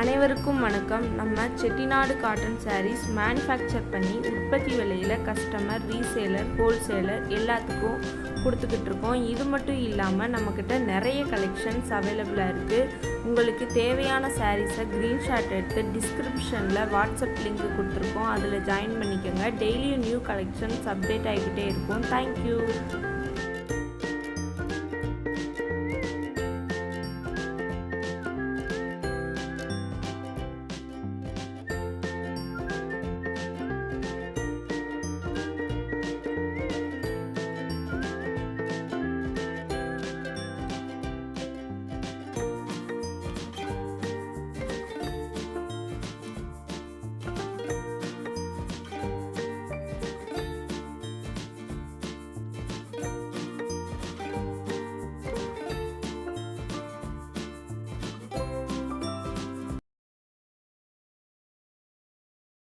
அனைவருக்கும் வணக்கம். நம்ம செட்டிநாடு காட்டன் சாரீஸ் மேனுஃபேக்சர் பண்ணி உற்பத்தி விலையில் கஸ்டமர், ரீசேலர், ஹோல்சேலர் எல்லாத்துக்கும் கொடுத்துக்கிட்டு இருக்கோம். இது மட்டும் இல்லாமல் நம்மக்கிட்ட நிறைய கலெக்ஷன்ஸ் அவைலபிளாக இருக்குது. உங்களுக்கு தேவையான சாரீஸை ஸ்க்ரீன்ஷாட் எடுத்து டிஸ்கிரிப்ஷனில் வாட்ஸ்அப் லிங்க் கொடுத்துருக்கோம். அதில் ஜாயின் பண்ணிக்கோங்க. டெய்லியும் நியூ கலெக்ஷன்ஸ் அப்டேட் ஆகிக்கிட்டே இருக்கும். தேங்க்யூ.